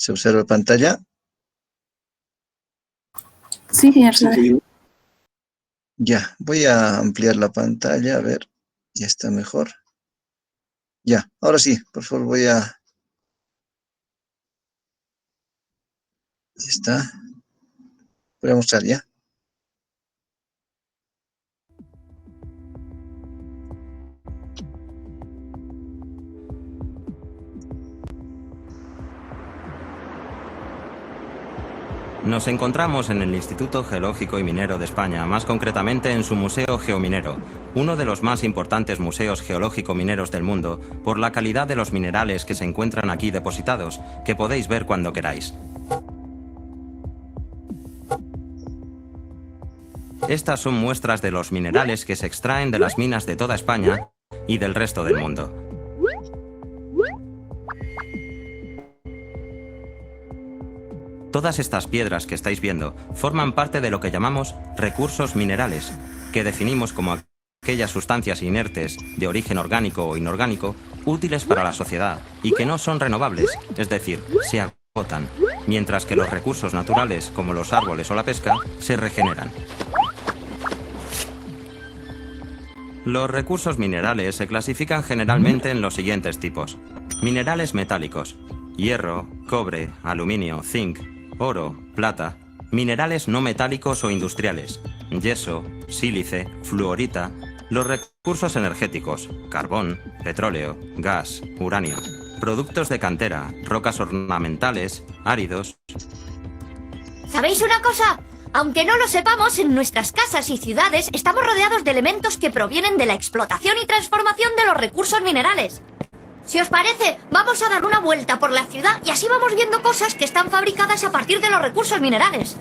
¿Se observa pantalla? Sí, señor. Ya, voy a ampliar la pantalla, a ver, ya está mejor. Ya, ahora sí, por favor voy a... Ahí está. Voy a mostrar ya. Nos encontramos en el Instituto Geológico y Minero de España, más concretamente en su Museo Geominero, uno de los más importantes museos geológico-mineros del mundo, por la calidad de los minerales que se encuentran aquí depositados, que podéis ver cuando queráis. Estas son muestras de los minerales que se extraen de las minas de toda España y del resto del mundo. Todas estas piedras que estáis viendo forman parte de lo que llamamos recursos minerales, que definimos como aquellas sustancias inertes de origen orgánico o inorgánico útiles para la sociedad y que no son renovables, es decir, se agotan, mientras que los recursos naturales, como los árboles o la pesca, se regeneran. Los recursos minerales se clasifican generalmente en los siguientes tipos: minerales metálicos, hierro, cobre, aluminio, zinc, oro, plata; minerales no metálicos o industriales, yeso, sílice, fluorita; los recursos energéticos, carbón, petróleo, gas, uranio; productos de cantera, rocas ornamentales, áridos. ¿Sabéis una cosa? Aunque no lo sepamos, en nuestras casas y ciudades estamos rodeados de elementos que provienen de la explotación y transformación de los recursos minerales. Si os parece, vamos a dar una vuelta por la ciudad y así vamos viendo cosas que están fabricadas a partir de los recursos minerales.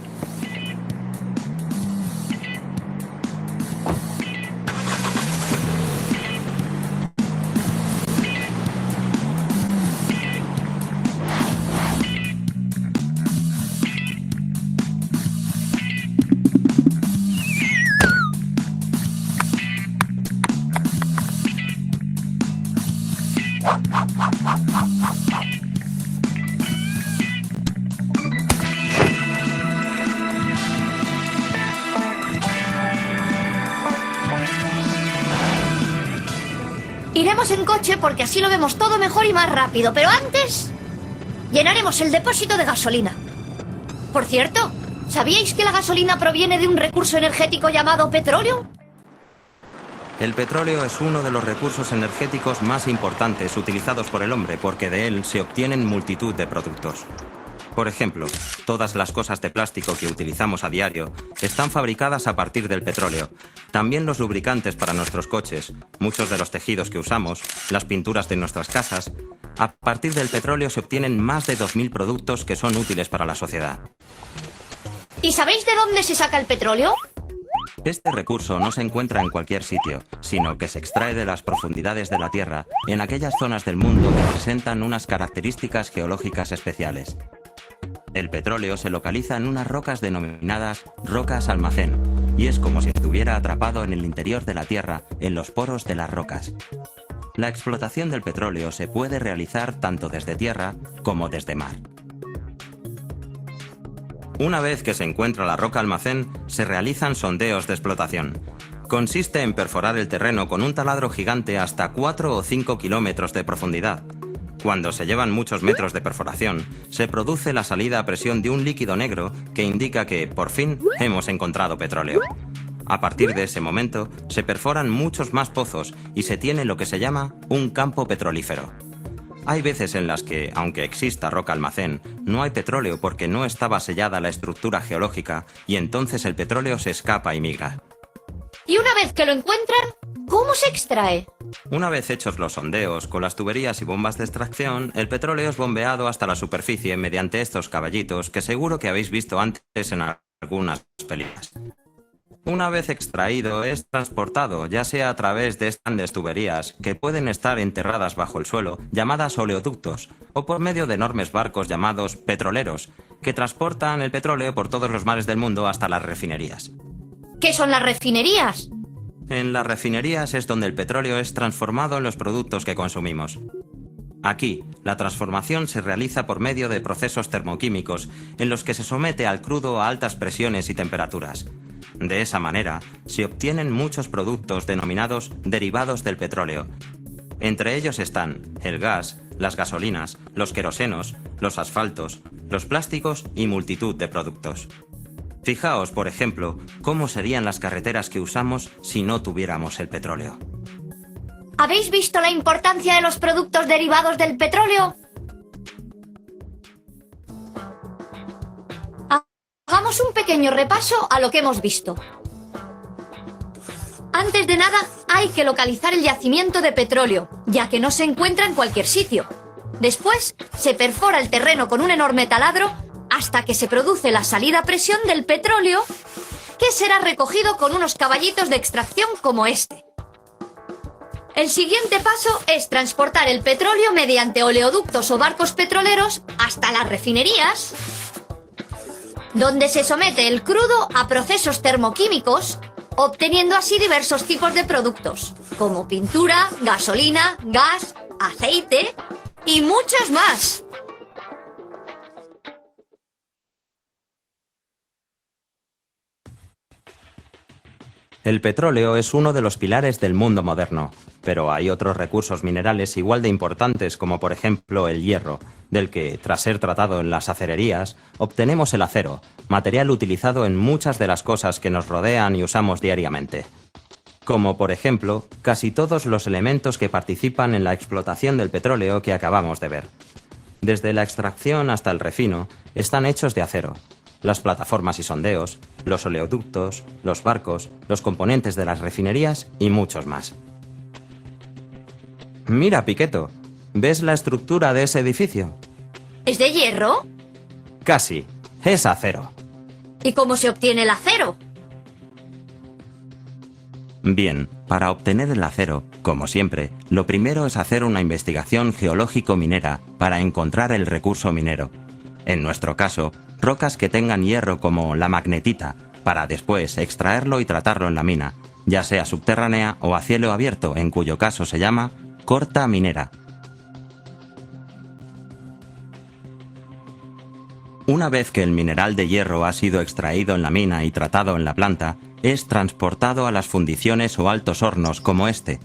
Iremos en coche porque así lo vemos todo mejor y más rápido, pero antes llenaremos el depósito de gasolina. Por cierto, ¿sabíais que la gasolina proviene de un recurso energético llamado petróleo? El petróleo es uno de los recursos energéticos más importantes utilizados por el hombre porque de él se obtienen multitud de productos. Por ejemplo, todas las cosas de plástico que utilizamos a diario están fabricadas a partir del petróleo. También los lubricantes para nuestros coches, muchos de los tejidos que usamos, las pinturas de nuestras casas. A partir del petróleo se obtienen más de 2000 productos que son útiles para la sociedad. ¿Y sabéis de dónde se saca el petróleo? Este recurso no se encuentra en cualquier sitio, sino que se extrae de las profundidades de la Tierra, en aquellas zonas del mundo que presentan unas características geológicas especiales. El petróleo se localiza en unas rocas denominadas rocas almacén, y es como si estuviera atrapado en el interior de la Tierra, en los poros de las rocas. La explotación del petróleo se puede realizar tanto desde tierra como desde mar. Una vez que se encuentra la roca almacén, se realizan sondeos de explotación. Consiste en perforar el terreno con un taladro gigante hasta 4 o 5 kilómetros de profundidad. Cuando se llevan muchos metros de perforación, se produce la salida a presión de un líquido negro que indica que, por fin, hemos encontrado petróleo. A partir de ese momento, se perforan muchos más pozos y se tiene lo que se llama un campo petrolífero. Hay veces en las que, aunque exista roca almacén, no hay petróleo porque no estaba sellada la estructura geológica y entonces el petróleo se escapa y migra. Y una vez que lo encuentran, ¿cómo se extrae? Una vez hechos los sondeos con las tuberías y bombas de extracción, el petróleo es bombeado hasta la superficie mediante estos caballitos que seguro que habéis visto antes en algunas películas. Una vez extraído, es transportado, ya sea a través de grandes tuberías, que pueden estar enterradas bajo el suelo, llamadas oleoductos, o por medio de enormes barcos llamados petroleros, que transportan el petróleo por todos los mares del mundo hasta las refinerías. ¿Qué son las refinerías? En las refinerías es donde el petróleo es transformado en los productos que consumimos. Aquí, la transformación se realiza por medio de procesos termoquímicos en los que se somete al crudo a altas presiones y temperaturas. De esa manera, se obtienen muchos productos denominados derivados del petróleo. Entre ellos están el gas, las gasolinas, los querosenos, los asfaltos, los plásticos y multitud de productos. Fijaos, por ejemplo, cómo serían las carreteras que usamos si no tuviéramos el petróleo. ¿Habéis visto la importancia de los productos derivados del petróleo? Hagamos un pequeño repaso a lo que hemos visto. Antes de nada, hay que localizar el yacimiento de petróleo, ya que no se encuentra en cualquier sitio. Después, se perfora el terreno con un enorme taladro hasta que se produce la salida a presión del petróleo, que será recogido con unos caballitos de extracción como este. El siguiente paso es transportar el petróleo mediante oleoductos o barcos petroleros hasta las refinerías, donde se somete el crudo a procesos termoquímicos, obteniendo así diversos tipos de productos, como pintura, gasolina, gas, aceite y muchos más. El petróleo es uno de los pilares del mundo moderno, pero hay otros recursos minerales igual de importantes como por ejemplo el hierro, del que, tras ser tratado en las acererías, obtenemos el acero, material utilizado en muchas de las cosas que nos rodean y usamos diariamente. Como por ejemplo, casi todos los elementos que participan en la explotación del petróleo que acabamos de ver. Desde la extracción hasta el refino, están hechos de acero. Las plataformas y sondeos, los oleoductos, los barcos, los componentes de las refinerías y muchos más. Mira, Piqueto, ¿ves la estructura de ese edificio? ¿Es de hierro? Casi, es acero. ¿Y cómo se obtiene el acero? Bien, para obtener el acero, como siempre, lo primero es hacer una investigación geológico-minera para encontrar el recurso minero. En nuestro caso, rocas que tengan hierro como la magnetita, para después extraerlo y tratarlo en la mina, ya sea subterránea o a cielo abierto, en cuyo caso se llama corta minera. Una vez que el mineral de hierro ha sido extraído en la mina y tratado en la planta, es transportado a las fundiciones o altos hornos como este.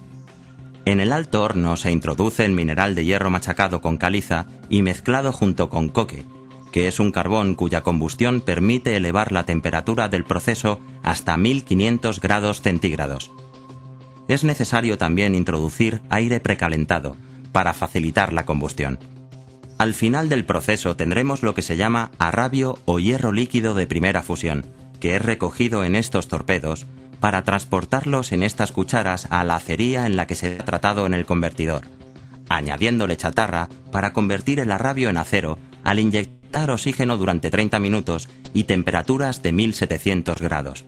En el alto horno se introduce el mineral de hierro machacado con caliza y mezclado junto con coque, que es un carbón cuya combustión permite elevar la temperatura del proceso hasta 1500 grados centígrados. Es necesario también introducir aire precalentado para facilitar la combustión. Al final del proceso tendremos lo que se llama arrabio o hierro líquido de primera fusión, que es recogido en estos torpedos para transportarlos en estas cucharas a la acería en la que se ha tratado en el convertidor, añadiéndole chatarra para convertir el arrabio en acero al inyectar oxígeno durante 30 minutos y temperaturas de 1700 grados.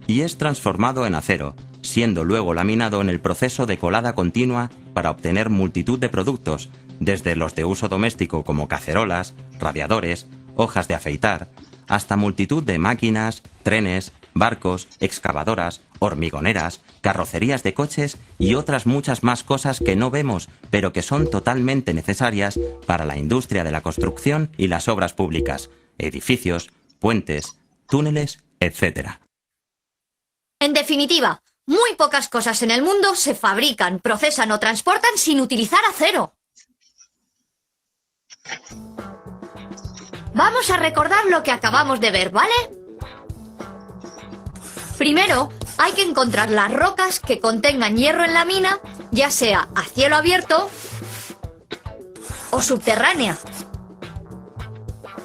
Y es transformado en acero, siendo luego laminado en el proceso de colada continua para obtener multitud de productos, desde los de uso doméstico como cacerolas, radiadores, hojas de afeitar, hasta multitud de máquinas, trenes, barcos, excavadoras, hormigoneras, carrocerías de coches y otras muchas más cosas que no vemos, pero que son totalmente necesarias para la industria de la construcción y las obras públicas, edificios, puentes, túneles, etc. En definitiva, muy pocas cosas en el mundo se fabrican, procesan o transportan sin utilizar acero. Vamos a recordar lo que acabamos de ver, ¿vale? Primero, hay que encontrar las rocas que contengan hierro en la mina, ya sea a cielo abierto o subterránea.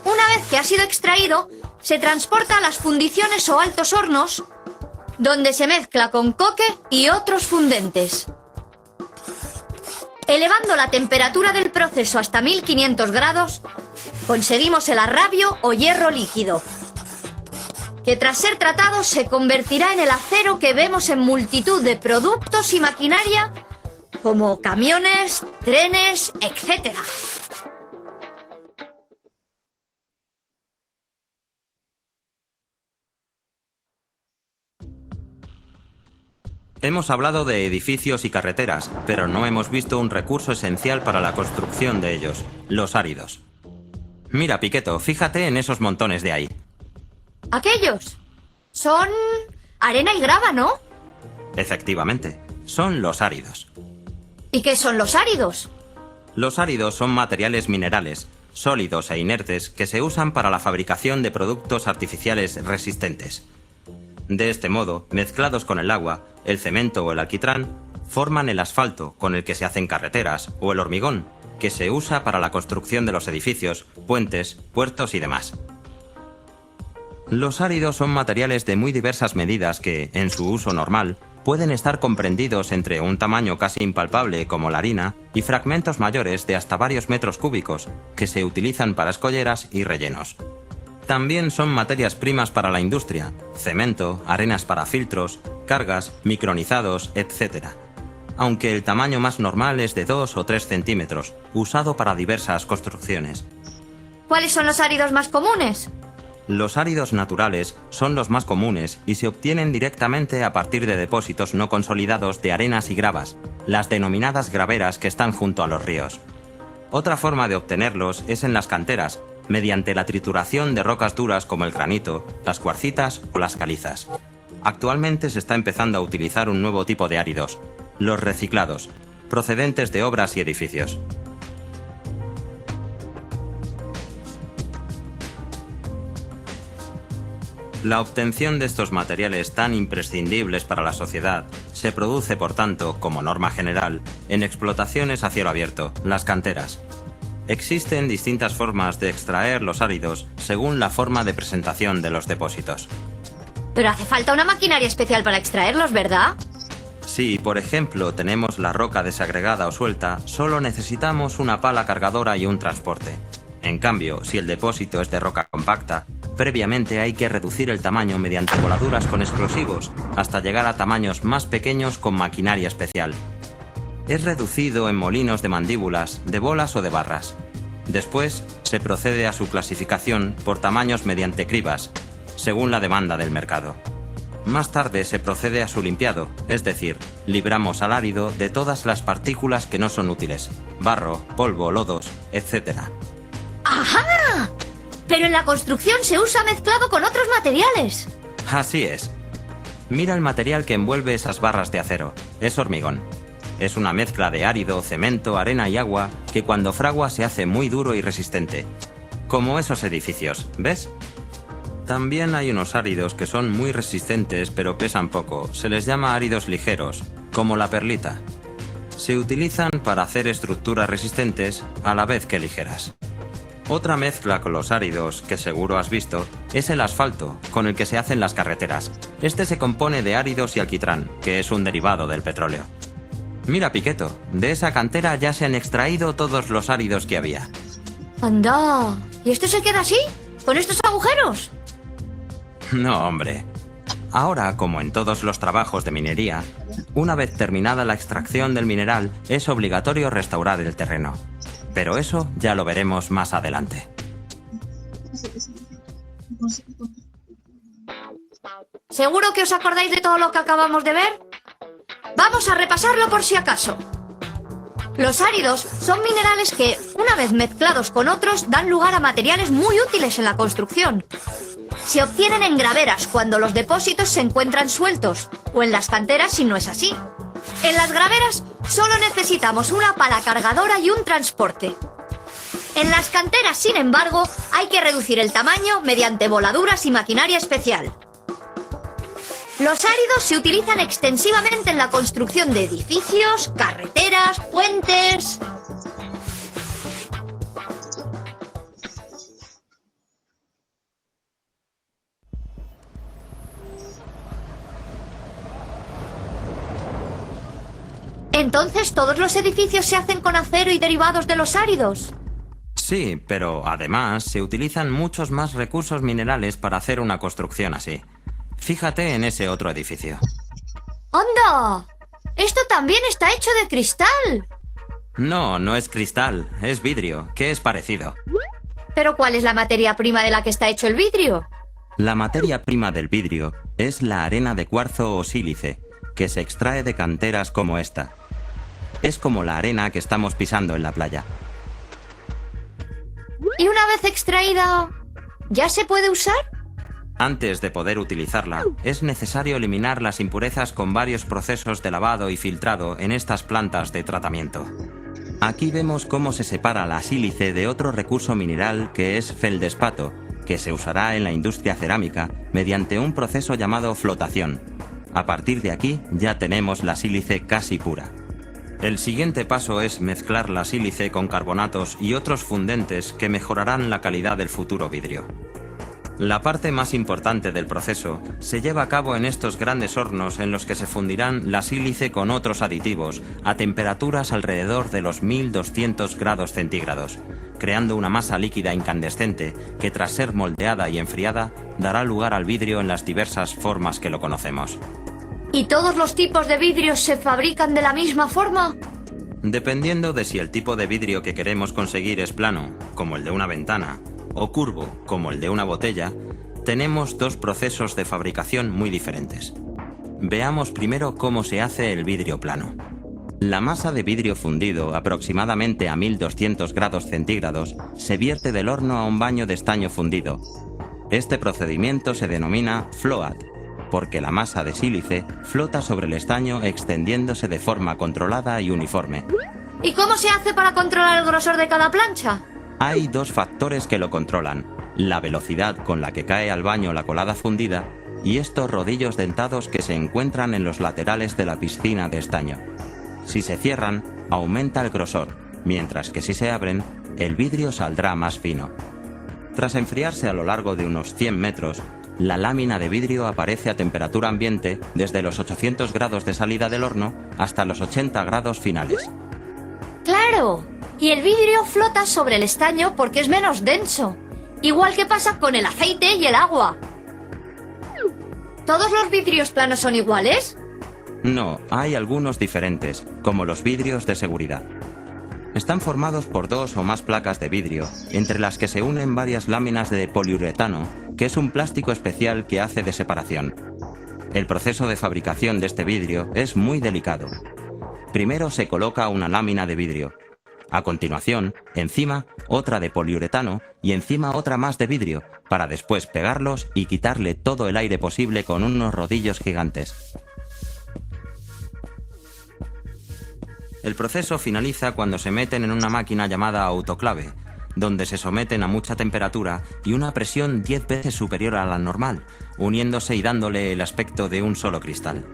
Una vez que ha sido extraído, se transporta a las fundiciones o altos hornos, donde se mezcla con coque y otros fundentes. Elevando la temperatura del proceso hasta 1500 grados, conseguimos el arrabio o hierro líquido, que tras ser tratado se convertirá en el acero que vemos en multitud de productos y maquinaria, como camiones, trenes, etc. Hemos hablado de edificios y carreteras, pero no hemos visto un recurso esencial para la construcción de ellos, los áridos. Mira, Piqueto, fíjate en esos montones de ahí. ¿Aquellos? Son arena y grava, ¿no? Efectivamente, son los áridos. ¿Y qué son los áridos? Los áridos son materiales minerales, sólidos e inertes que se usan para la fabricación de productos artificiales resistentes. De este modo, mezclados con el agua, el cemento o el alquitrán, forman el asfalto con el que se hacen carreteras o el hormigón, que se usa para la construcción de los edificios, puentes, puertos y demás. Los áridos son materiales de muy diversas medidas que, en su uso normal, pueden estar comprendidos entre un tamaño casi impalpable como la harina y fragmentos mayores de hasta varios metros cúbicos, que se utilizan para escolleras y rellenos. También son materias primas para la industria, cemento, arenas para filtros, cargas, micronizados, etc. Aunque el tamaño más normal es de 2 o 3 centímetros, usado para diversas construcciones. ¿Cuáles son los áridos más comunes? Los áridos naturales son los más comunes y se obtienen directamente a partir de depósitos no consolidados de arenas y gravas, las denominadas graveras que están junto a los ríos. Otra forma de obtenerlos es en las canteras, mediante la trituración de rocas duras como el granito, las cuarcitas o las calizas. Actualmente se está empezando a utilizar un nuevo tipo de áridos, los reciclados, procedentes de obras y edificios. La obtención de estos materiales tan imprescindibles para la sociedad se produce, por tanto, como norma general, en explotaciones a cielo abierto, las canteras. Existen distintas formas de extraer los áridos según la forma de presentación de los depósitos. Pero hace falta una maquinaria especial para extraerlos, ¿verdad? Si, por ejemplo, tenemos la roca desagregada o suelta, solo necesitamos una pala cargadora y un transporte. En cambio, si el depósito es de roca compacta, previamente hay que reducir el tamaño mediante voladuras con explosivos, hasta llegar a tamaños más pequeños con maquinaria especial. Es reducido en molinos de mandíbulas, de bolas o de barras. Después, se procede a su clasificación por tamaños mediante cribas, según la demanda del mercado. Más tarde se procede a su limpiado, es decir, libramos al árido de todas las partículas que no son útiles, barro, polvo, lodos, etc. ¡Ajá! Pero en la construcción se usa mezclado con otros materiales. Así es. Mira el material que envuelve esas barras de acero. Es hormigón. Es una mezcla de árido, cemento, arena y agua que cuando fragua se hace muy duro y resistente. Como esos edificios, ¿ves? También hay unos áridos que son muy resistentes pero pesan poco. Se les llama áridos ligeros, como la perlita. Se utilizan para hacer estructuras resistentes a la vez que ligeras. Otra mezcla con los áridos, que seguro has visto, es el asfalto, con el que se hacen las carreteras. Este se compone de áridos y alquitrán, que es un derivado del petróleo. Mira, Piqueto, de esa cantera ya se han extraído todos los áridos que había. ¡Anda! ¿Y esto se queda así? ¿Con estos agujeros? No, hombre. Ahora, como en todos los trabajos de minería, una vez terminada la extracción del mineral, es obligatorio restaurar el terreno. Pero eso ya lo veremos más adelante. ¿Seguro que os acordáis de todo lo que acabamos de ver? Vamos a repasarlo por si acaso. Los áridos son minerales que, una vez mezclados con otros, dan lugar a materiales muy útiles en la construcción. Se obtienen en graveras cuando los depósitos se encuentran sueltos, o en las canteras si no es así. En las graveras solo necesitamos una pala cargadora y un transporte. En las canteras, sin embargo, hay que reducir el tamaño mediante voladuras y maquinaria especial. Los áridos se utilizan extensivamente en la construcción de edificios, carreteras, puentes... Entonces, ¿todos los edificios se hacen con acero y derivados de los áridos? Sí, pero además se utilizan muchos más recursos minerales para hacer una construcción así. Fíjate en ese otro edificio. ¡Anda! ¡Esto también está hecho de cristal! No, no es cristal, es vidrio, que es parecido. ¿Pero cuál es la materia prima de la que está hecho el vidrio? La materia prima del vidrio es la arena de cuarzo o sílice, que se extrae de canteras como esta. Es como la arena que estamos pisando en la playa. ¿Y una vez extraída, ya se puede usar? Antes de poder utilizarla, es necesario eliminar las impurezas con varios procesos de lavado y filtrado en estas plantas de tratamiento. Aquí vemos cómo se separa la sílice de otro recurso mineral que es feldespato, que se usará en la industria cerámica mediante un proceso llamado flotación. A partir de aquí ya tenemos la sílice casi pura. El siguiente paso es mezclar la sílice con carbonatos y otros fundentes que mejorarán la calidad del futuro vidrio. La parte más importante del proceso se lleva a cabo en estos grandes hornos en los que se fundirán la sílice con otros aditivos a temperaturas alrededor de los 1200 grados centígrados, creando una masa líquida incandescente que, tras ser moldeada y enfriada, dará lugar al vidrio en las diversas formas que lo conocemos. ¿Y todos los tipos de vidrios se fabrican de la misma forma? Dependiendo de si el tipo de vidrio que queremos conseguir es plano, como el de una ventana, o curvo, como el de una botella, tenemos dos procesos de fabricación muy diferentes. Veamos primero cómo se hace el vidrio plano. La masa de vidrio fundido, aproximadamente a 1200 grados centígrados, se vierte del horno a un baño de estaño fundido. Este procedimiento se denomina float, porque la masa de sílice flota sobre el estaño extendiéndose de forma controlada y uniforme. ¿Y cómo se hace para controlar el grosor de cada plancha? Hay dos factores que lo controlan: la velocidad con la que cae al baño la colada fundida y estos rodillos dentados que se encuentran en los laterales de la piscina de estaño. Si se cierran, aumenta el grosor, mientras que si se abren, el vidrio saldrá más fino. Tras enfriarse a lo largo de unos 100 metros, la lámina de vidrio aparece a temperatura ambiente desde los 800 grados de salida del horno hasta los 80 grados finales. ¡Claro! Y el vidrio flota sobre el estaño porque es menos denso, igual que pasa con el aceite y el agua. ¿Todos los vidrios planos son iguales? No, hay algunos diferentes, como los vidrios de seguridad. Están formados por dos o más placas de vidrio, entre las que se unen varias láminas de poliuretano, que es un plástico especial que hace de separación. El proceso de fabricación de este vidrio es muy delicado. Primero se coloca una lámina de vidrio. A continuación, encima, otra de poliuretano y encima otra más de vidrio, para después pegarlos y quitarle todo el aire posible con unos rodillos gigantes. El proceso finaliza cuando se meten en una máquina llamada autoclave, donde se someten a mucha temperatura y una presión 10 veces superior a la normal, uniéndose y dándole el aspecto de un solo cristal.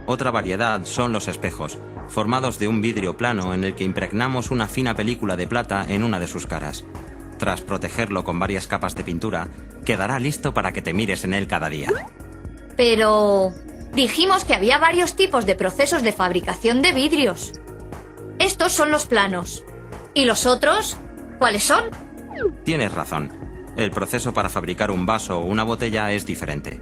Otra variedad son los espejos, formados de un vidrio plano en el que impregnamos una fina película de plata en una de sus caras. Tras protegerlo con varias capas de pintura, quedará listo para que te mires en él cada día. Pero dijimos que había varios tipos de procesos de fabricación de vidrios. Estos son los planos. ¿Y los otros? ¿Cuáles son? Tienes razón. El proceso para fabricar un vaso o una botella es diferente.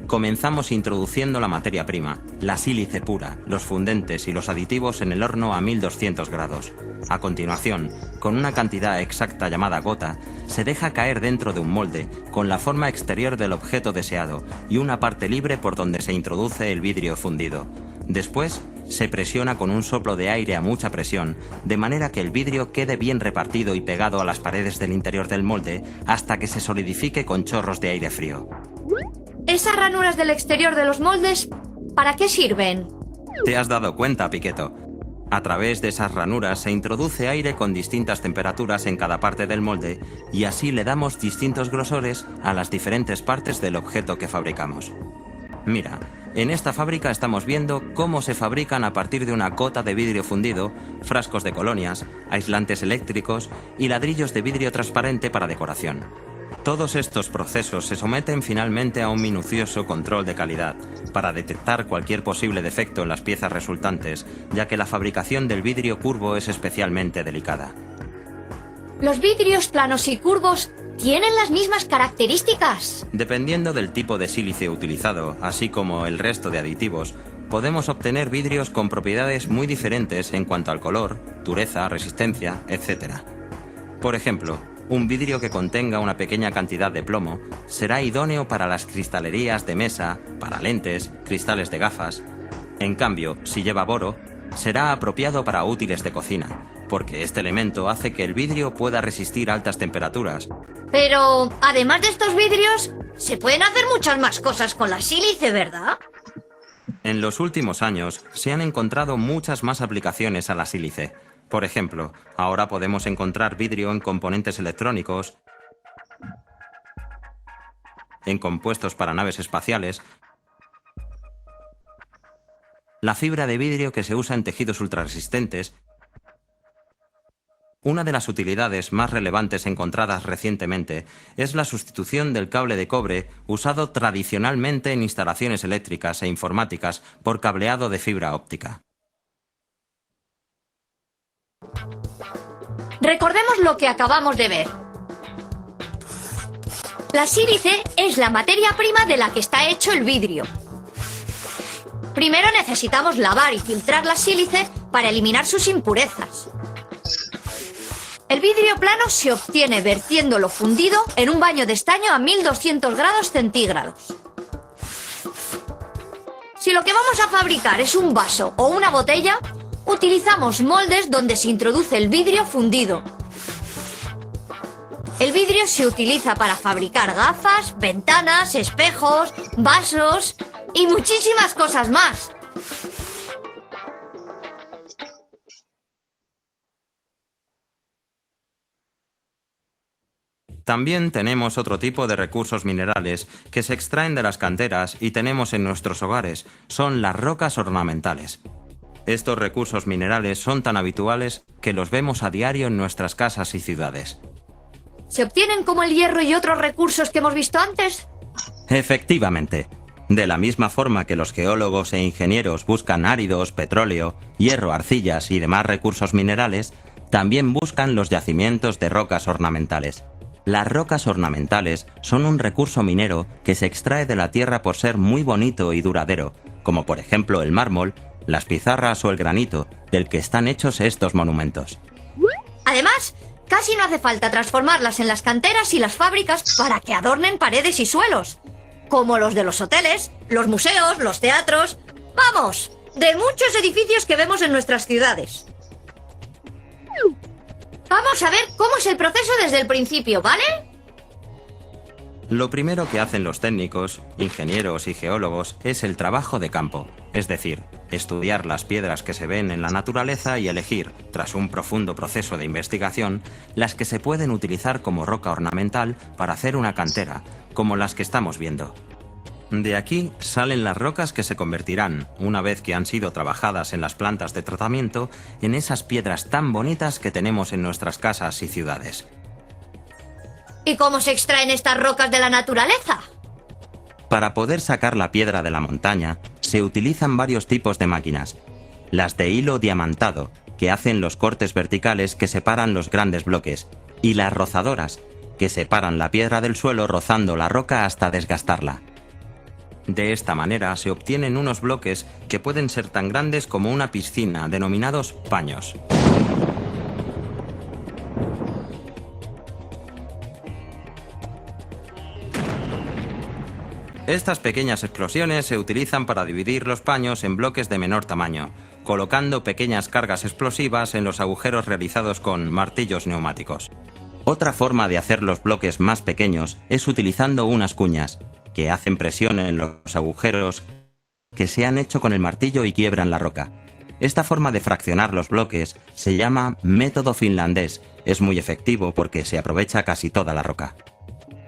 Comenzamos introduciendo la materia prima, la sílice pura, los fundentes y los aditivos en el horno a 1200 grados. A continuación, con una cantidad exacta llamada gota, se deja caer dentro de un molde con la forma exterior del objeto deseado y una parte libre por donde se introduce el vidrio fundido. Después, se presiona con un soplo de aire a mucha presión, de manera que el vidrio quede bien repartido y pegado a las paredes del interior del molde hasta que se solidifique con chorros de aire frío. ¿Esas ranuras del exterior de los moldes, para qué sirven? ¿Te has dado cuenta, Piqueto? A través de esas ranuras se introduce aire con distintas temperaturas en cada parte del molde y así le damos distintos grosores a las diferentes partes del objeto que fabricamos. Mira, en esta fábrica estamos viendo cómo se fabrican a partir de una cota de vidrio fundido, frascos de colonias, aislantes eléctricos y ladrillos de vidrio transparente para decoración. Todos estos procesos se someten finalmente a un minucioso control de calidad para detectar cualquier posible defecto en las piezas resultantes, ya que la fabricación del vidrio curvo es especialmente delicada. ¿Los vidrios planos y curvos tienen las mismas características? Dependiendo del tipo de sílice utilizado, así como el resto de aditivos, podemos obtener vidrios con propiedades muy diferentes en cuanto al color, dureza, resistencia, etc. Por ejemplo, un vidrio que contenga una pequeña cantidad de plomo será idóneo para las cristalerías de mesa, para lentes, cristales de gafas, En cambio, si lleva boro, será apropiado para útiles de cocina, porque este elemento hace que el vidrio pueda resistir altas temperaturas. Pero, además de estos vidrios, se pueden hacer muchas más cosas con la sílice, ¿verdad? En los últimos años se han encontrado muchas más aplicaciones a la sílice. Por ejemplo, ahora podemos encontrar vidrio en componentes electrónicos, en compuestos para naves espaciales, la fibra de vidrio que se usa en tejidos ultrarresistentes. Una de las utilidades más relevantes encontradas recientemente es la sustitución del cable de cobre usado tradicionalmente en instalaciones eléctricas e informáticas por cableado de fibra óptica. Recordemos lo que acabamos de ver. La sílice es la materia prima de la que está hecho el vidrio. Primero necesitamos lavar y filtrar la sílice para eliminar sus impurezas. El vidrio plano se obtiene vertiéndolo fundido en un baño de estaño a 1200 grados centígrados. Si lo que vamos a fabricar es un vaso o una botella, utilizamos moldes donde se introduce el vidrio fundido. El vidrio se utiliza para fabricar gafas, ventanas, espejos, vasos y muchísimas cosas más. También tenemos otro tipo de recursos minerales que se extraen de las canteras y tenemos en nuestros hogares. Son las rocas ornamentales. Estos recursos minerales son tan habituales que los vemos a diario en nuestras casas y ciudades. ¿Se obtienen como el hierro y otros recursos que hemos visto antes? Efectivamente. De la misma forma que los geólogos e ingenieros buscan áridos, petróleo, hierro, arcillas y demás recursos minerales, también buscan los yacimientos de rocas ornamentales. Las rocas ornamentales son un recurso minero que se extrae de la tierra por ser muy bonito y duradero, como por ejemplo el mármol, las pizarras o el granito, del que están hechos estos monumentos. Además, casi no hace falta transformarlas en las canteras y las fábricas para que adornen paredes y suelos, como los de los hoteles, los museos, los teatros, ¡vamos!, de muchos edificios que vemos en nuestras ciudades. Vamos a ver cómo es el proceso desde el principio, ¿vale? Lo primero que hacen los técnicos, ingenieros y geólogos es el trabajo de campo, es decir, estudiar las piedras que se ven en la naturaleza y elegir, tras un profundo proceso de investigación, las que se pueden utilizar como roca ornamental para hacer una cantera, como las que estamos viendo. De aquí salen las rocas que se convertirán, una vez que han sido trabajadas en las plantas de tratamiento, en esas piedras tan bonitas que tenemos en nuestras casas y ciudades. ¿Y cómo se extraen estas rocas de la naturaleza? Para poder sacar la piedra de la montaña, se utilizan varios tipos de máquinas. Las de hilo diamantado, que hacen los cortes verticales que separan los grandes bloques, y las rozadoras, que separan la piedra del suelo rozando la roca hasta desgastarla. De esta manera se obtienen unos bloques que pueden ser tan grandes como una piscina, denominados paños. Estas pequeñas explosiones se utilizan para dividir los paños en bloques de menor tamaño, colocando pequeñas cargas explosivas en los agujeros realizados con martillos neumáticos. Otra forma de hacer los bloques más pequeños es utilizando unas cuñas, que hacen presión en los agujeros que se han hecho con el martillo y quiebran la roca. Esta forma de fraccionar los bloques se llama método finlandés. Es muy efectivo porque se aprovecha casi toda la roca.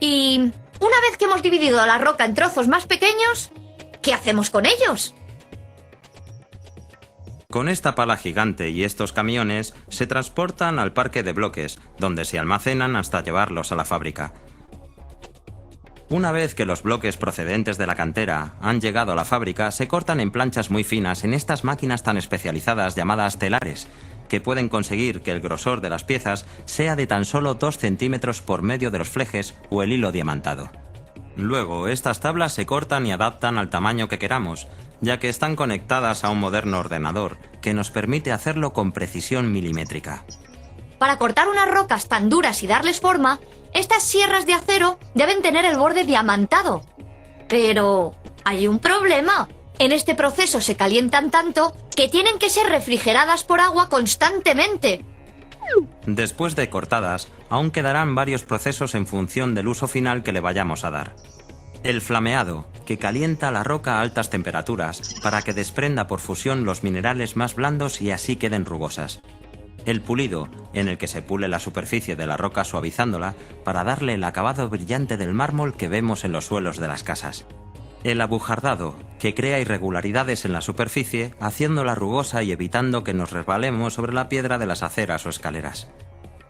Y una vez que hemos dividido la roca en trozos más pequeños, ¿qué hacemos con ellos? Con esta pala gigante y estos camiones se transportan al parque de bloques, donde se almacenan hasta llevarlos a la fábrica. Una vez que los bloques procedentes de la cantera han llegado a la fábrica, se cortan en planchas muy finas en estas máquinas tan especializadas llamadas telares, que pueden conseguir que el grosor de las piezas sea de tan solo 2 centímetros por medio de los flejes o el hilo diamantado. Luego, estas tablas se cortan y adaptan al tamaño que queramos, ya que están conectadas a un moderno ordenador que nos permite hacerlo con precisión milimétrica. Para cortar unas rocas tan duras y darles forma, estas sierras de acero deben tener el borde diamantado. Pero hay un problema. En este proceso se calientan tanto que tienen que ser refrigeradas por agua constantemente. Después de cortadas, aún quedarán varios procesos en función del uso final que le vayamos a dar. El flameado, que calienta la roca a altas temperaturas para que desprenda por fusión los minerales más blandos y así queden rugosas. El pulido, en el que se pule la superficie de la roca suavizándola para darle el acabado brillante del mármol que vemos en los suelos de las casas. El abujardado, que crea irregularidades en la superficie, haciéndola rugosa y evitando que nos resbalemos sobre la piedra de las aceras o escaleras.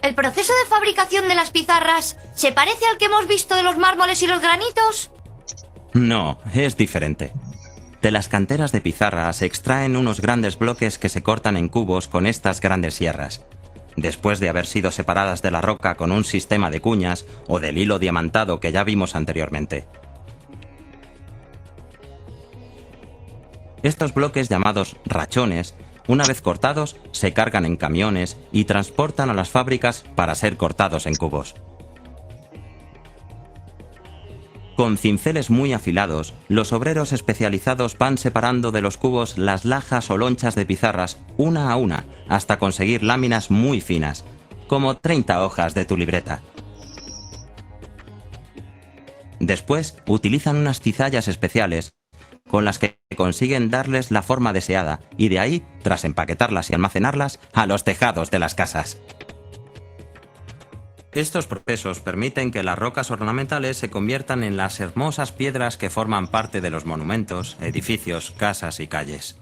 ¿El proceso de fabricación de las pizarras se parece al que hemos visto de los mármoles y los granitos? No, es diferente. De las canteras de pizarra se extraen unos grandes bloques que se cortan en cubos con estas grandes sierras. Después de haber sido separadas de la roca con un sistema de cuñas o del hilo diamantado que ya vimos anteriormente. Estos bloques llamados rachones, una vez cortados, se cargan en camiones y transportan a las fábricas para ser cortados en cubos. Con cinceles muy afilados, los obreros especializados van separando de los cubos las lajas o lonchas de pizarras una a una hasta conseguir láminas muy finas, como 30 hojas de tu libreta. Después utilizan unas cizallas especiales con las que consiguen darles la forma deseada y de ahí, tras empaquetarlas y almacenarlas, a los tejados de las casas. Estos procesos permiten que las rocas ornamentales se conviertan en las hermosas piedras que forman parte de los monumentos, edificios, casas y calles.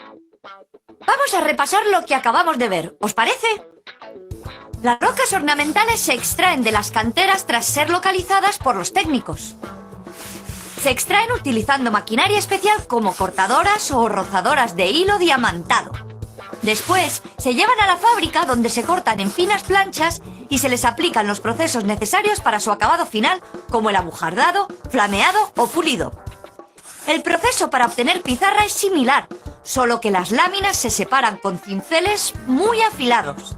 Vamos a repasar lo que acabamos de ver, ¿os parece? Las rocas ornamentales se extraen de las canteras tras ser localizadas por los técnicos. Se extraen utilizando maquinaria especial como cortadoras o rozadoras de hilo diamantado. Después, se llevan a la fábrica donde se cortan en finas planchas y se les aplican los procesos necesarios para su acabado final, como el abujardado, flameado o pulido. El proceso para obtener pizarra es similar, solo que las láminas se separan con cinceles muy afilados.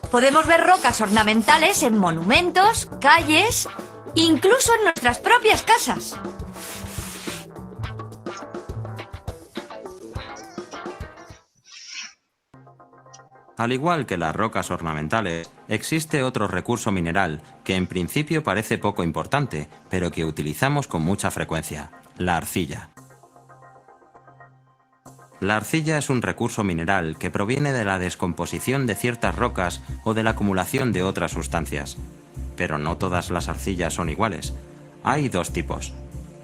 Podemos ver rocas ornamentales en monumentos, calles, incluso en nuestras propias casas. Al igual que las rocas ornamentales, existe otro recurso mineral que en principio parece poco importante, pero que utilizamos con mucha frecuencia: la arcilla. La arcilla es un recurso mineral que proviene de la descomposición de ciertas rocas o de la acumulación de otras sustancias. Pero no todas las arcillas son iguales. Hay dos tipos: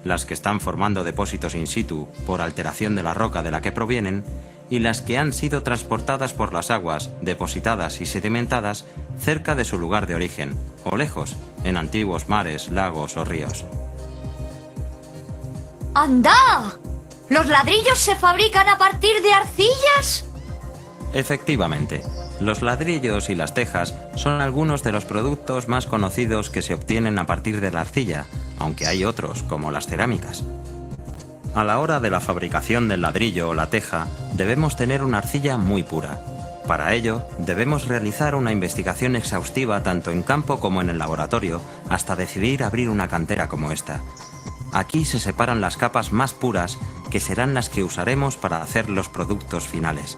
las que están formando depósitos in situ por alteración de la roca de la que provienen, y las que han sido transportadas por las aguas, depositadas y sedimentadas cerca de su lugar de origen, o lejos, en antiguos mares, lagos o ríos. ¡Anda! ¿Los ladrillos se fabrican a partir de arcillas? Efectivamente, los ladrillos y las tejas son algunos de los productos más conocidos que se obtienen a partir de la arcilla, aunque hay otros, como las cerámicas. A la hora de la fabricación del ladrillo o la teja, debemos tener una arcilla muy pura. Para ello, debemos realizar una investigación exhaustiva tanto en campo como en el laboratorio, hasta decidir abrir una cantera como esta. Aquí se separan las capas más puras, que serán las que usaremos para hacer los productos finales.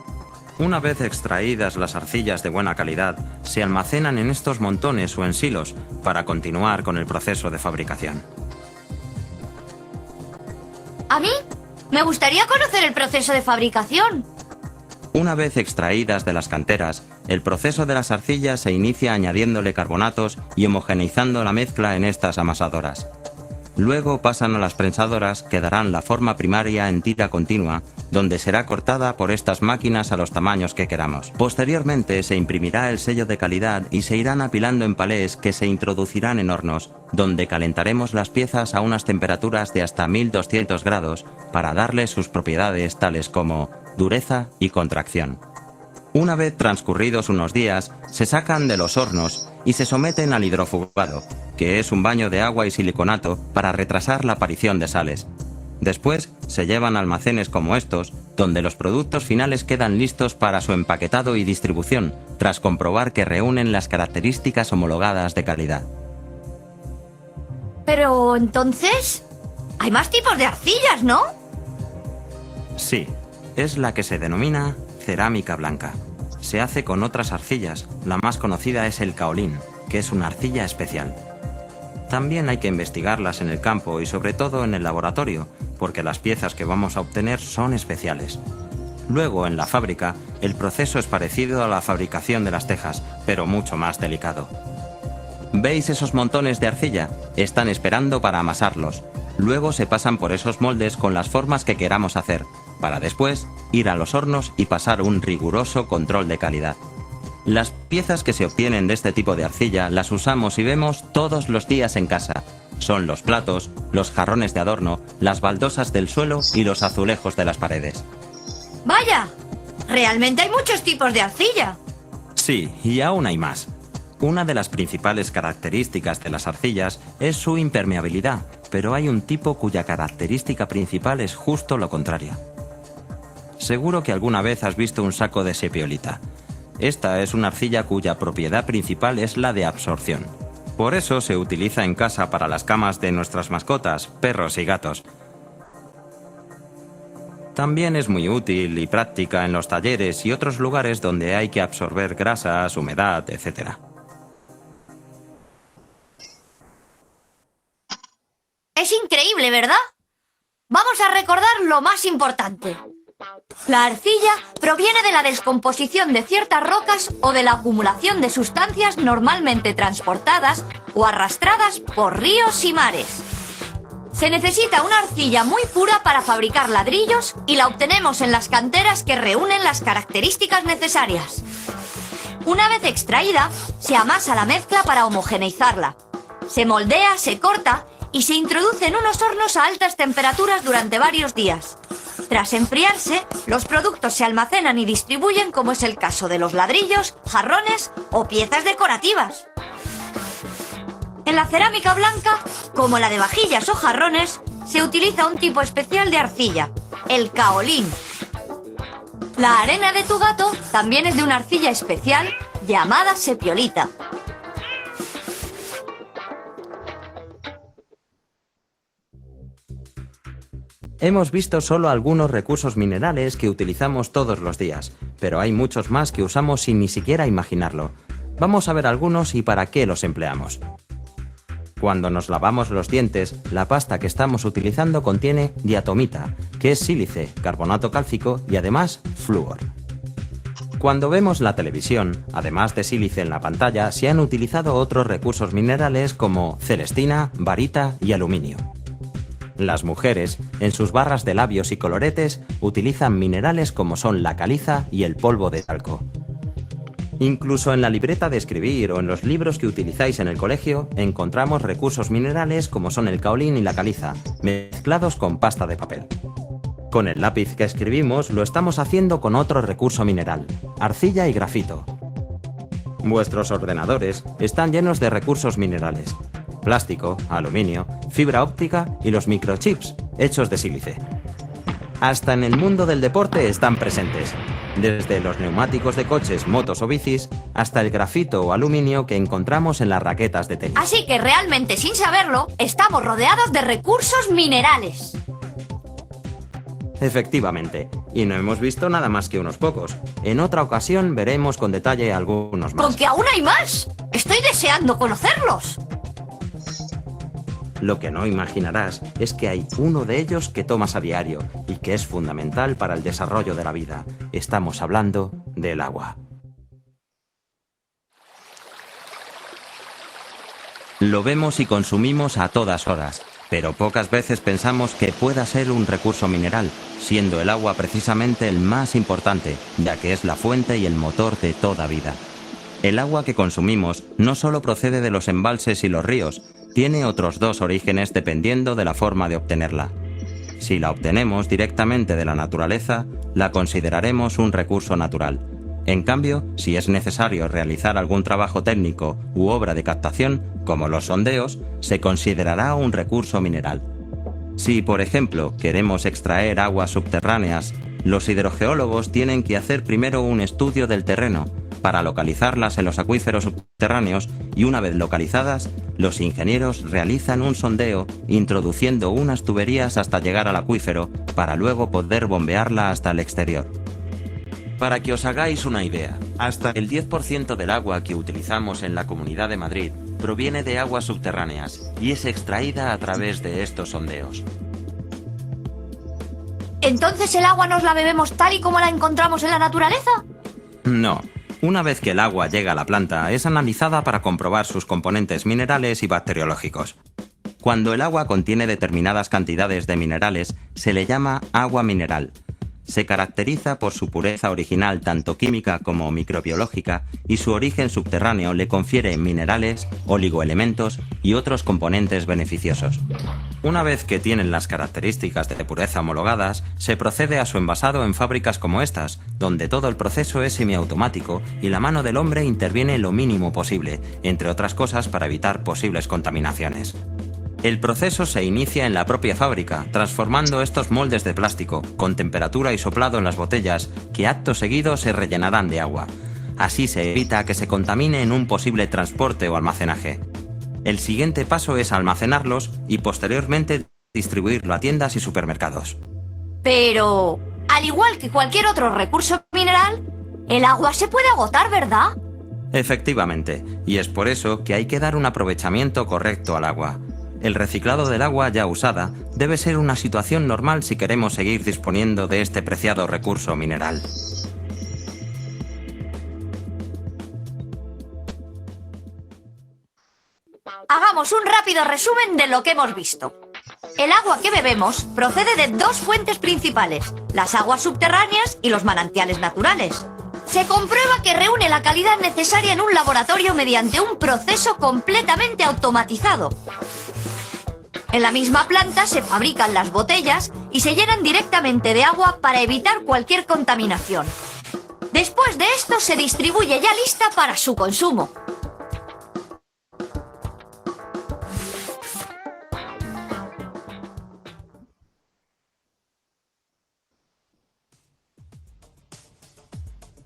Una vez extraídas las arcillas de buena calidad, se almacenan en estos montones o en silos para continuar con el proceso de fabricación. A mí me gustaría conocer el proceso de fabricación. Una vez extraídas de las canteras, el proceso de las arcillas se inicia añadiéndole carbonatos y homogeneizando la mezcla en estas amasadoras. Luego pasan a las prensadoras, que darán la forma primaria en tira continua, donde será cortada por estas máquinas a los tamaños que queramos. Posteriormente se imprimirá el sello de calidad y se irán apilando en palés que se introducirán en hornos, donde calentaremos las piezas a unas temperaturas de hasta 1200 grados para darles sus propiedades tales como dureza y contracción. Una vez transcurridos unos días, se sacan de los hornos y se someten al hidrofugado, que es un baño de agua y siliconato para retrasar la aparición de sales. Después se llevan a almacenes como estos, donde los productos finales quedan listos para su empaquetado y distribución, tras comprobar que reúnen las características homologadas de calidad. Pero entonces, hay más tipos de arcillas, ¿no? Sí, es la que se denomina cerámica blanca. Se hace con otras arcillas, la más conocida es el caolín, que es una arcilla especial. También hay que investigarlas en el campo y sobre todo en el laboratorio, porque las piezas que vamos a obtener son especiales. Luego, en la fábrica, el proceso es parecido a la fabricación de las tejas, pero mucho más delicado. ¿Veis esos montones de arcilla? Están esperando para amasarlos. Luego se pasan por esos moldes con las formas que queramos hacer, para después ir a los hornos y pasar un riguroso control de calidad. Las piezas que se obtienen de este tipo de arcilla las usamos y vemos todos los días en casa. Son los platos, los jarrones de adorno, las baldosas del suelo y los azulejos de las paredes. ¡Vaya! Realmente hay muchos tipos de arcilla. Sí, y aún hay más. Una de las principales características de las arcillas es su impermeabilidad, pero hay un tipo cuya característica principal es justo lo contrario. Seguro que alguna vez has visto un saco de sepiolita. Esta es una arcilla cuya propiedad principal es la de absorción. Por eso se utiliza en casa para las camas de nuestras mascotas, perros y gatos. También es muy útil y práctica en los talleres y otros lugares donde hay que absorber grasas, humedad, etc. Es increíble, ¿verdad? Vamos a recordar lo más importante. La arcilla proviene de la descomposición de ciertas rocas o de la acumulación de sustancias normalmente transportadas o arrastradas por ríos y mares. Se necesita una arcilla muy pura para fabricar ladrillos y la obtenemos en las canteras que reúnen las características necesarias. Una vez extraída, se amasa la mezcla para homogeneizarla. Se moldea, se corta y se introduce en unos hornos a altas temperaturas durante varios días. Tras enfriarse, los productos se almacenan y distribuyen como es el caso de los ladrillos, jarrones o piezas decorativas. En la cerámica blanca, como la de vajillas o jarrones, se utiliza un tipo especial de arcilla, el caolín. La arena de tu gato también es de una arcilla especial llamada sepiolita. Hemos visto solo algunos recursos minerales que utilizamos todos los días, pero hay muchos más que usamos sin ni siquiera imaginarlo. Vamos a ver algunos y para qué los empleamos. Cuando nos lavamos los dientes, la pasta que estamos utilizando contiene diatomita, que es sílice, carbonato cálcico y además flúor. Cuando vemos la televisión, además de sílice en la pantalla, se han utilizado otros recursos minerales como celestina, barita y aluminio. Las mujeres, en sus barras de labios y coloretes, utilizan minerales como son la caliza y el polvo de talco. Incluso en la libreta de escribir o en los libros que utilizáis en el colegio, encontramos recursos minerales como son el caolín y la caliza, mezclados con pasta de papel. Con el lápiz que escribimos lo estamos haciendo con otro recurso mineral, arcilla y grafito. Vuestros ordenadores están llenos de recursos minerales: plástico, aluminio, fibra óptica y los microchips, hechos de sílice. Hasta en el mundo del deporte están presentes, desde los neumáticos de coches, motos o bicis, hasta el grafito o aluminio que encontramos en las raquetas de tenis. Así que realmente, sin saberlo, estamos rodeados de recursos minerales. Efectivamente, y no hemos visto nada más que unos pocos. En otra ocasión veremos con detalle algunos más. ¡Con que aún hay más! ¡Estoy deseando conocerlos! Lo que no imaginarás es que hay uno de ellos que tomas a diario y que es fundamental para el desarrollo de la vida. Estamos hablando del agua. Lo vemos y consumimos a todas horas, pero pocas veces pensamos que pueda ser un recurso mineral, siendo el agua precisamente el más importante, ya que es la fuente y el motor de toda vida. El agua que consumimos no solo procede de los embalses y los ríos, tiene otros dos orígenes dependiendo de la forma de obtenerla. Si la obtenemos directamente de la naturaleza, la consideraremos un recurso natural. En cambio, si es necesario realizar algún trabajo técnico u obra de captación, como los sondeos, se considerará un recurso mineral. Si, por ejemplo, queremos extraer aguas subterráneas, los hidrogeólogos tienen que hacer primero un estudio del terreno para localizarlas en los acuíferos subterráneos y una vez localizadas, los ingenieros realizan un sondeo introduciendo unas tuberías hasta llegar al acuífero para luego poder bombearla hasta el exterior. Para que os hagáis una idea, hasta el 10% del agua que utilizamos en la Comunidad de Madrid proviene de aguas subterráneas y es extraída a través de estos sondeos. ¿Entonces el agua nos la bebemos tal y como la encontramos en la naturaleza? No. Una vez que el agua llega a la planta, es analizada para comprobar sus componentes minerales y bacteriológicos. Cuando el agua contiene determinadas cantidades de minerales, se le llama agua mineral. Se caracteriza por su pureza original tanto química como microbiológica y su origen subterráneo le confiere minerales, oligoelementos y otros componentes beneficiosos. Una vez que tienen las características de pureza homologadas, se procede a su envasado en fábricas como estas, donde todo el proceso es semiautomático y la mano del hombre interviene lo mínimo posible, entre otras cosas para evitar posibles contaminaciones. El proceso se inicia en la propia fábrica, transformando estos moldes de plástico, con temperatura y soplado en las botellas, que acto seguido se rellenarán de agua. Así se evita que se contamine en un posible transporte o almacenaje. El siguiente paso es almacenarlos y posteriormente distribuirlo a tiendas y supermercados. Pero, al igual que cualquier otro recurso mineral, el agua se puede agotar, ¿verdad? Efectivamente, y es por eso que hay que dar un aprovechamiento correcto al agua. El reciclado del agua ya usada debe ser una situación normal si queremos seguir disponiendo de este preciado recurso mineral. Hagamos un rápido resumen de lo que hemos visto. El agua que bebemos procede de dos fuentes principales, las aguas subterráneas y los manantiales naturales. Se comprueba que reúne la calidad necesaria en un laboratorio mediante un proceso completamente automatizado. En la misma planta se fabrican las botellas y se llenan directamente de agua para evitar cualquier contaminación. Después de esto se distribuye ya lista para su consumo.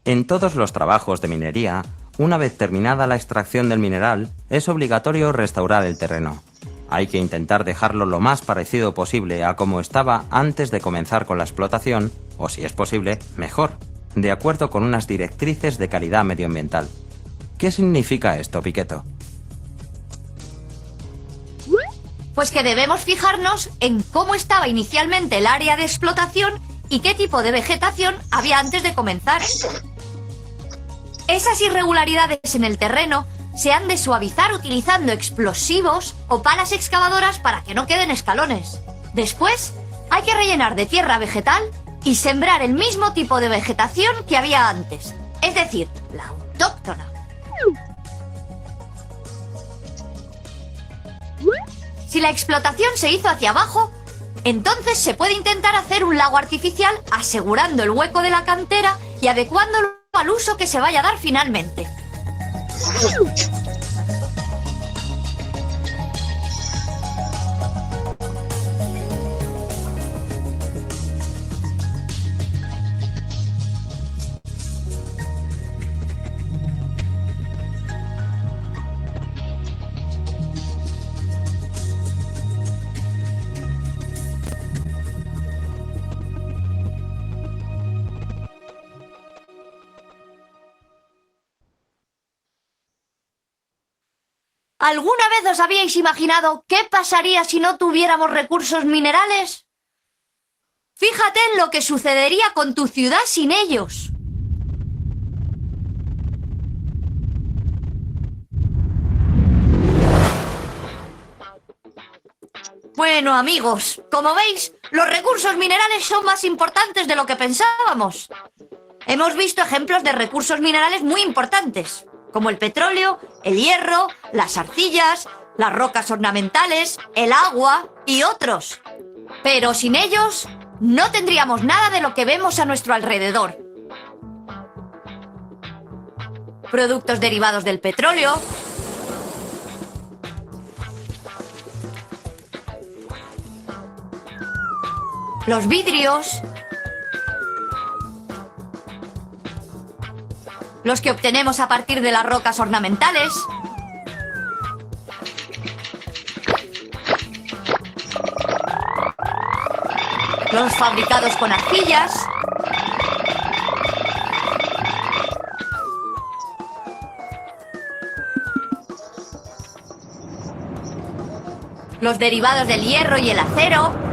En todos los trabajos de minería, una vez terminada la extracción del mineral, es obligatorio restaurar el terreno. Hay que intentar dejarlo lo más parecido posible a como estaba antes de comenzar con la explotación, o si es posible, mejor, de acuerdo con unas directrices de calidad medioambiental. ¿Qué significa esto, Piqueto? Pues que debemos fijarnos en cómo estaba inicialmente el área de explotación y qué tipo de vegetación había antes de comenzar. Esas irregularidades en el terreno se han de suavizar utilizando explosivos o palas excavadoras para que no queden escalones. Después, hay que rellenar de tierra vegetal y sembrar el mismo tipo de vegetación que había antes, es decir, la autóctona. Si la explotación se hizo hacia abajo, entonces se puede intentar hacer un lago artificial asegurando el hueco de la cantera y adecuándolo al uso que se vaya a dar finalmente. ¿Alguna vez os habíais imaginado qué pasaría si no tuviéramos recursos minerales? Fíjate en lo que sucedería con tu ciudad sin ellos. Bueno, amigos, como veis, los recursos minerales son más importantes de lo que pensábamos. Hemos visto ejemplos de recursos minerales muy importantes, como el petróleo, el hierro, las arcillas, las rocas ornamentales, el agua y otros. Pero sin ellos, no tendríamos nada de lo que vemos a nuestro alrededor. Productos derivados del petróleo, los vidrios, los que obtenemos a partir de las rocas ornamentales, los fabricados con arcillas, los derivados del hierro y el acero,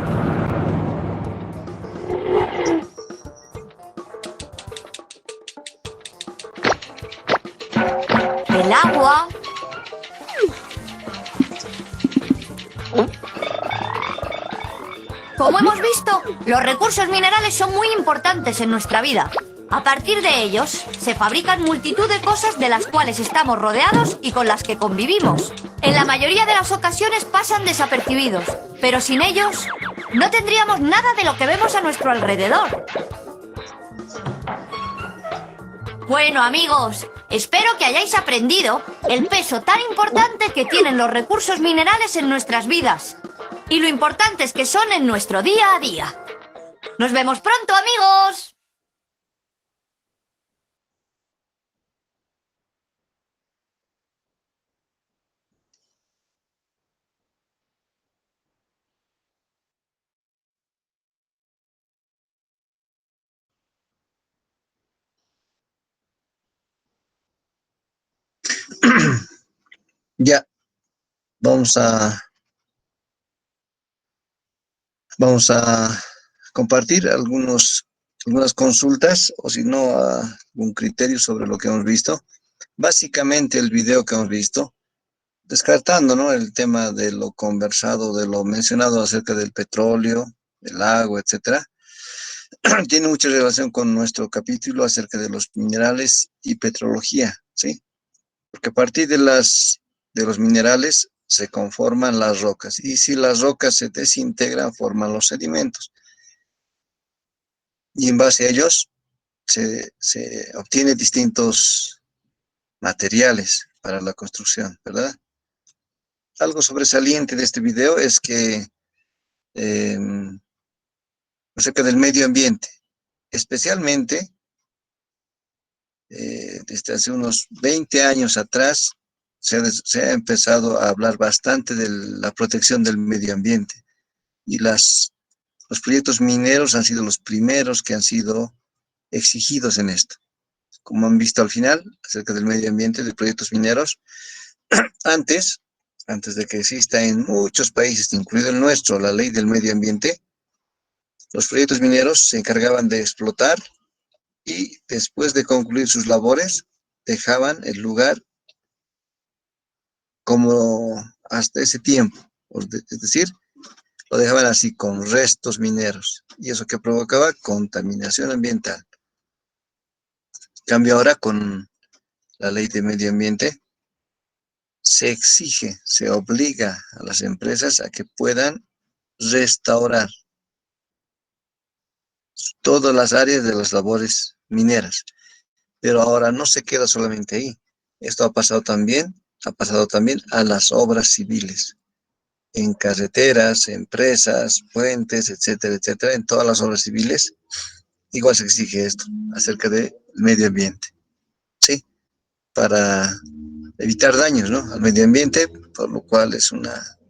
el agua, como hemos visto, los recursos minerales son muy importantes en nuestra vida. A partir de ellos, se fabrican multitud de cosas de las cuales estamos rodeados y con las que convivimos. En la mayoría de las ocasiones pasan desapercibidos, pero sin ellos, no tendríamos nada de lo que vemos a nuestro alrededor. Bueno, amigos, espero que hayáis aprendido el peso tan importante que tienen los recursos minerales en nuestras vidas y lo importantes que son en nuestro día a día. ¡Nos vemos pronto, amigos! Ya, vamos a, vamos a compartir algunas consultas o si no, algún criterio sobre lo que hemos visto. Básicamente el video que hemos visto, descartando, ¿no?, el tema de lo conversado, de lo mencionado acerca del petróleo, del agua, etcétera, tiene mucha relación con nuestro capítulo acerca de los minerales y petrología, ¿sí? Porque a partir de los minerales se conforman las rocas, y si las rocas se desintegran, forman los sedimentos, y en base a ellos se obtienen distintos materiales para la construcción, ¿verdad? Algo sobresaliente de este video es que acerca del medio ambiente, especialmente desde hace unos 20 años atrás, se ha empezado a hablar bastante de la protección del medio ambiente, y los proyectos mineros han sido los primeros que han sido exigidos en esto. Como han visto al final, acerca del medio ambiente, de proyectos mineros, antes de que exista en muchos países, incluido el nuestro, la ley del medio ambiente, los proyectos mineros se encargaban de explotar y después de concluir sus labores, dejaban el lugar como hasta ese tiempo. Es decir, lo dejaban así con restos mineros, y eso que provocaba contaminación ambiental. En cambio ahora con la ley de medio ambiente se exige, se obliga a las empresas a que puedan restaurar todas las áreas de las labores mineras. Pero ahora no se queda solamente ahí. Esto ha pasado también a las obras civiles, en carreteras, empresas, puentes, etcétera, etcétera. En todas las obras civiles igual se exige esto acerca del medio ambiente, ¿sí? Para evitar daños, ¿no?, al medio ambiente, por lo cual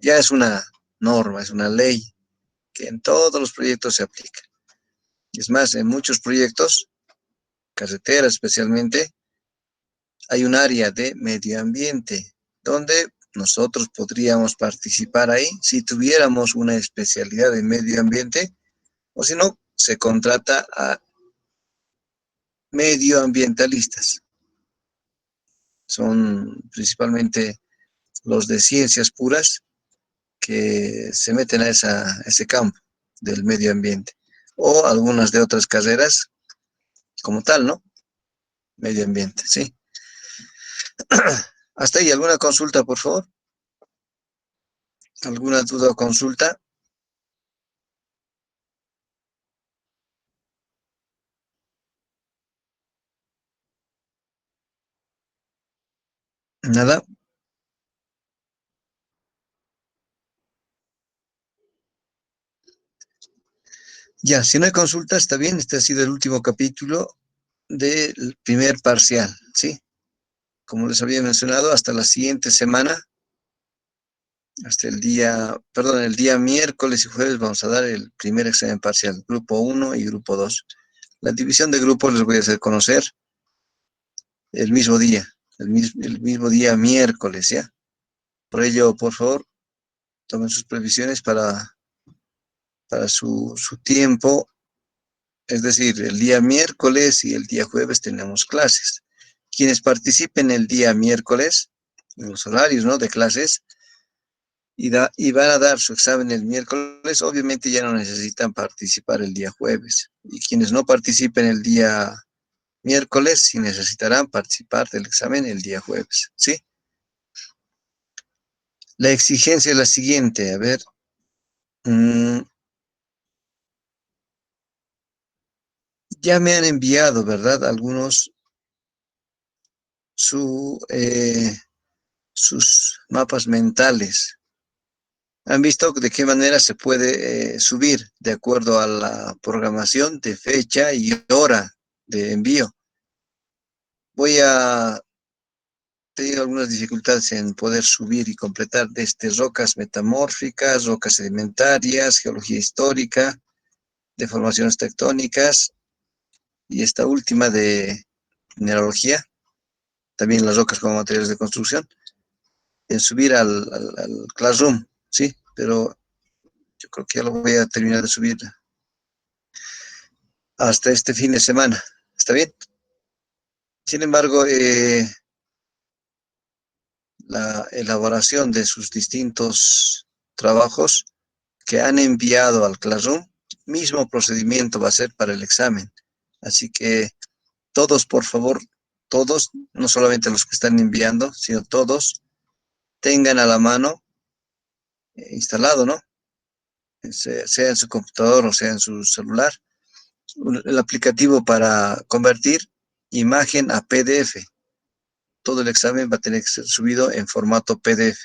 ya es una norma, es una ley que en todos los proyectos se aplica. Es más, en muchos proyectos, carreteras especialmente, hay un área de medio ambiente donde nosotros podríamos participar ahí si tuviéramos una especialidad en medio ambiente, o si no, se contrata a medioambientalistas. Son principalmente los de ciencias puras que se meten a ese campo del medio ambiente, o algunas de otras carreras como tal, ¿no? Medio ambiente, ¿sí? Hasta ahí, ¿alguna consulta, por favor? ¿Alguna duda o consulta? ¿Nada? Ya, si no hay consulta, está bien. Este ha sido el último capítulo del primer parcial, ¿sí? Como les había mencionado, hasta la siguiente semana, hasta el día miércoles y jueves vamos a dar el primer examen parcial, grupo 1 y grupo 2. La división de grupos les voy a hacer conocer el mismo día, el mismo día miércoles, ¿ya? Por ello, por favor, tomen sus previsiones para su tiempo, es decir, el día miércoles y el día jueves tenemos clases. Quienes participen el día miércoles, en los horarios, ¿no?, de clases, y van a dar su examen el miércoles, obviamente ya no necesitan participar el día jueves. Y quienes no participen el día miércoles, sí necesitarán participar del examen el día jueves, ¿sí? La exigencia es la siguiente, a ver. Ya me han enviado, ¿verdad?, algunos sus mapas mentales. ¿Han visto de qué manera se puede subir de acuerdo a la programación de fecha y hora de envío? Voy a tener algunas dificultades en poder subir y completar desde rocas metamórficas, rocas sedimentarias, geología histórica, deformaciones tectónicas y esta última de mineralogía, también las rocas como materiales de construcción, en subir al Classroom, ¿sí? Pero yo creo que ya lo voy a terminar de subir hasta este fin de semana. ¿Está bien? Sin embargo, la elaboración de sus distintos trabajos que han enviado al Classroom, mismo procedimiento va a ser para el examen. Así que todos, por favor, todos, no solamente los que están enviando, sino todos, tengan a la mano instalado, ¿no? Sea en su computador o sea en su celular, el aplicativo para convertir imagen a PDF. Todo el examen va a tener que ser subido en formato PDF.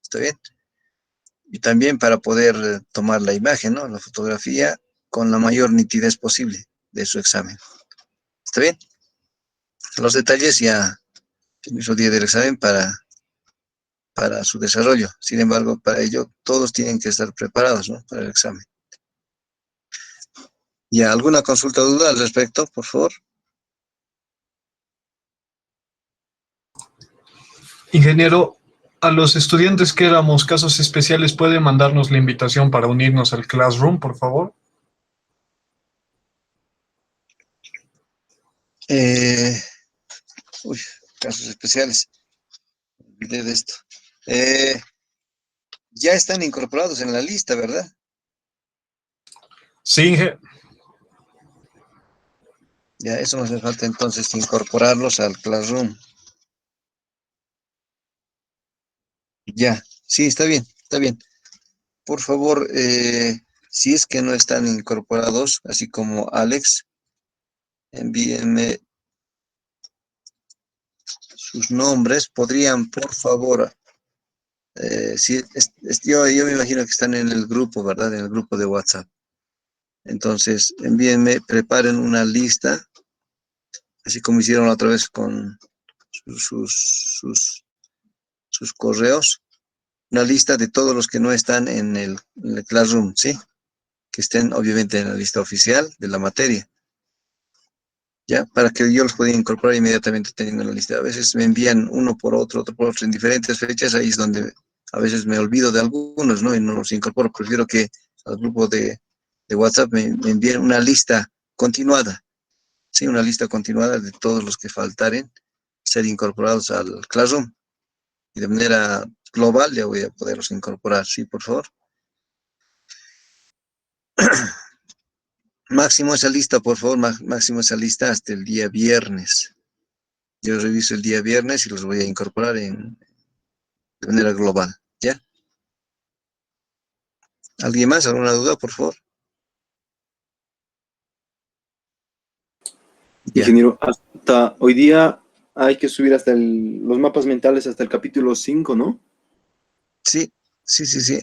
¿Está bien? Y también para poder tomar la imagen, ¿no?, la fotografía con la mayor nitidez posible de su examen. ¿Está bien? Los detalles ya el mismo día del examen para su desarrollo. Sin embargo, para ello todos tienen que estar preparados, ¿no?, para el examen. ¿Ya alguna consulta o duda al respecto, por favor? Ingeniero, a los estudiantes que éramos casos especiales, ¿puede mandarnos la invitación para unirnos al Classroom, por favor? Uy, casos especiales. Olvidé de esto. Ya están incorporados en la lista, ¿verdad? Sí, Ya, eso nos hace falta entonces incorporarlos al Classroom. Ya, sí, está bien, está bien. Por favor, si es que no están incorporados, así como Alex, envíenme sus nombres. Podrían, por favor, yo me imagino que están en el grupo, ¿verdad? En el grupo de WhatsApp. Entonces, envíenme, preparen una lista, así como hicieron la otra vez con sus correos, una lista de todos los que no están en el Classroom, ¿sí? Que estén obviamente en la lista oficial de la materia, ¿ya? Para que yo los pueda incorporar inmediatamente teniendo la lista. A veces me envían uno por otro en diferentes fechas, ahí es donde a veces me olvido de algunos, ¿no? Y no los incorporo. Prefiero que al grupo de WhatsApp me envíen una lista continuada, ¿sí? Una lista continuada de todos los que faltaren ser incorporados al Classroom. Y de manera global ya voy a poderlos incorporar, ¿sí? Por favor. Máximo esa lista, por favor, máximo esa lista hasta el día viernes. Yo reviso el día viernes y los voy a incorporar de manera global, ¿ya? ¿Alguien más? ¿Alguna duda, por favor? Ya. Ingeniero, hasta hoy día hay que subir hasta los mapas mentales hasta el capítulo 5, ¿no? Sí,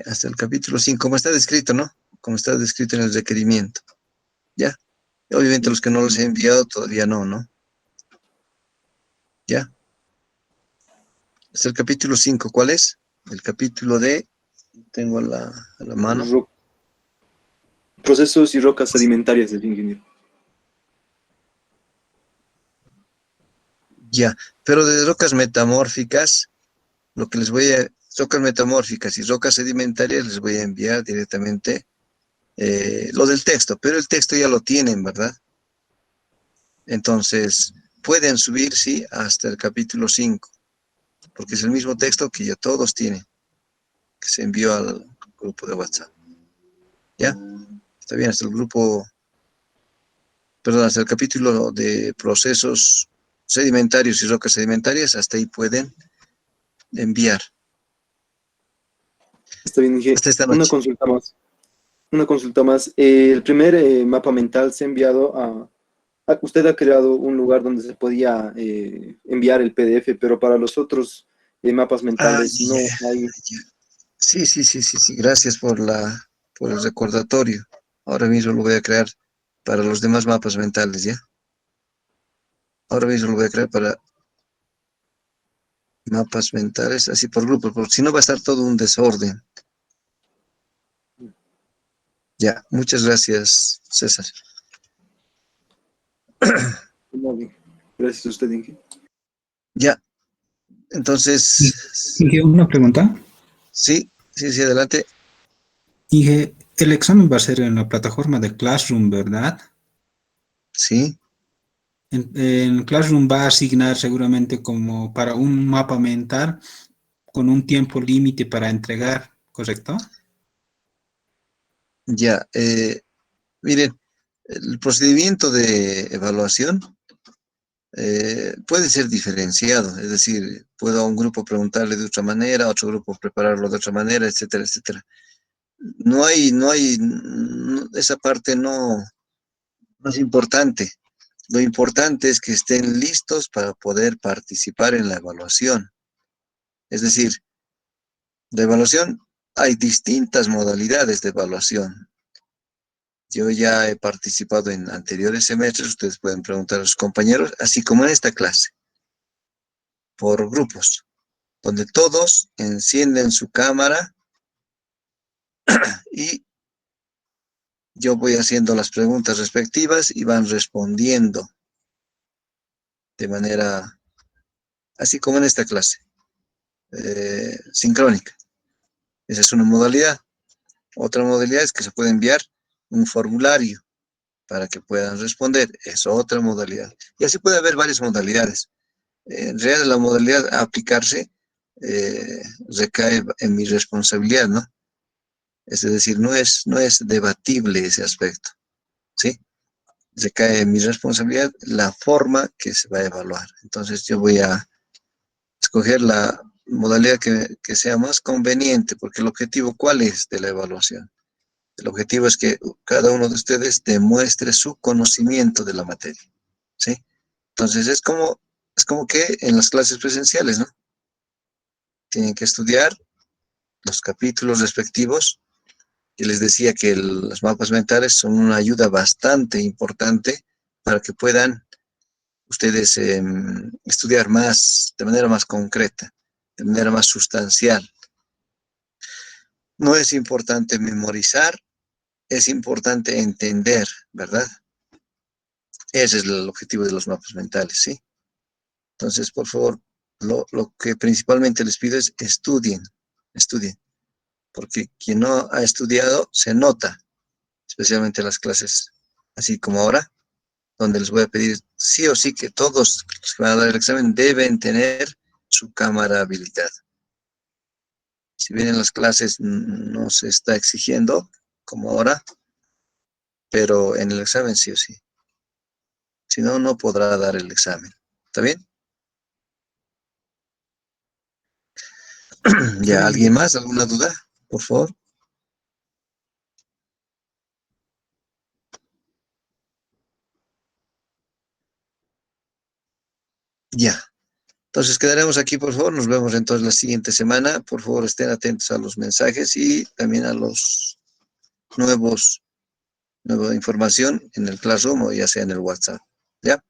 hasta el capítulo 5, como está descrito, ¿no? Como está descrito en el requerimiento. Ya. Obviamente los que no los he enviado todavía no, ¿no? Ya. Es el capítulo 5. ¿Cuál es? El capítulo de... Tengo a la mano. Procesos y rocas sedimentarias del ingeniero. Ya. Pero de rocas metamórficas, lo que les voy a... Rocas metamórficas y rocas sedimentarias les voy a enviar directamente lo del texto, pero el texto ya lo tienen, ¿verdad? Entonces, pueden subir, sí, hasta el capítulo 5, porque es el mismo texto que ya todos tienen, que se envió al grupo de WhatsApp. ¿Ya? Está bien, hasta el grupo, perdón, hasta el capítulo de procesos sedimentarios y rocas sedimentarias, hasta ahí pueden enviar. Está bien, Inge. Hasta esta Una noche. consulta más. Una consulta más. El primer mapa mental se ha enviado usted ha creado un lugar donde se podía enviar el PDF, pero para los otros mapas Ah, mentales ya, no hay. ya. Sí, sí, sí, sí, sí. Gracias por el recordatorio. Ahora mismo lo voy a crear para los demás mapas mentales, ¿ya? Ahora mismo lo voy a crear para mapas mentales, así por grupos, porque si no va a estar todo un desorden. Ya, muchas gracias, César. No, bien. Gracias a usted, Inge. Ya, entonces, Inge, una pregunta. sí, sí, sí, adelante. Inge, el examen va a ser en la plataforma de Classroom, ¿verdad? Sí, En Classroom va a asignar seguramente como para un mapa mental con un tiempo límite para entregar, ¿correcto? ya. Miren, el procedimiento de evaluación puede ser diferenciado, es decir, puedo a un grupo preguntarle de otra manera, a otro grupo prepararlo de otra manera, etcétera, etcétera. Esa parte no es importante. Lo importante es que estén listos para poder participar en la evaluación. Es decir, de evaluación hay distintas modalidades de evaluación. Yo ya he participado en anteriores semestres, ustedes pueden preguntar a sus compañeros, así como en esta clase, por grupos, donde todos encienden su cámara y yo voy haciendo las preguntas respectivas y van respondiendo de manera, así como en esta clase, sincrónica. Esa es una modalidad. Otra modalidad es que se puede enviar un formulario para que puedan responder. Es otra modalidad. Y así puede haber varias modalidades. En realidad la modalidad a aplicarse recae en mi responsabilidad, ¿no? Es decir, no es debatible ese aspecto, ¿sí? Recae en mi responsabilidad la forma que se va a evaluar. Entonces yo voy a escoger la modalidad que sea más conveniente, porque el objetivo, ¿cuál es de la evaluación? El objetivo es que cada uno de ustedes demuestre su conocimiento de la materia, ¿sí? Entonces es como que en las clases presenciales, ¿no? Tienen que estudiar los capítulos respectivos. Y les decía que los mapas mentales son una ayuda bastante importante para que puedan ustedes estudiar más, de manera más concreta, de manera más sustancial. No es importante memorizar, es importante entender, ¿verdad? Ese es el objetivo de los mapas mentales, ¿sí? Entonces, por favor, lo que principalmente les pido es estudien, porque quien no ha estudiado se nota, especialmente en las clases así como ahora, donde les voy a pedir sí o sí que todos los que van a dar el examen deben tener su cámara habilitada. Si bien en las clases no se está exigiendo, como ahora, pero en el examen sí o sí. Si no, no podrá dar el examen. ¿Está bien? ¿Ya Sí, alguien más? ¿Alguna duda? Por favor. Ya. Entonces quedaremos aquí, por favor. Nos vemos entonces la siguiente semana. Por favor, estén atentos a los mensajes y también a los nuevos nueva información en el Classroom o ya sea en el WhatsApp. ¿Ya?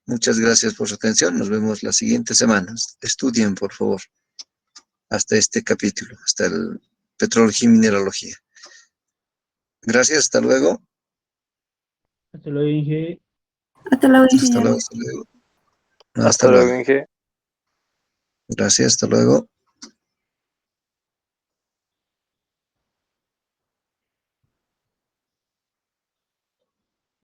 Muchas gracias por su atención. Nos vemos la siguiente semana. Estudien, por favor, hasta este capítulo, hasta el petrología y mineralogía. Gracias, hasta luego. Hasta luego, Inge. Hasta luego, Hasta ingeniero. luego, hasta luego. Hasta Hasta luego, luego. Inge. Gracias, hasta luego.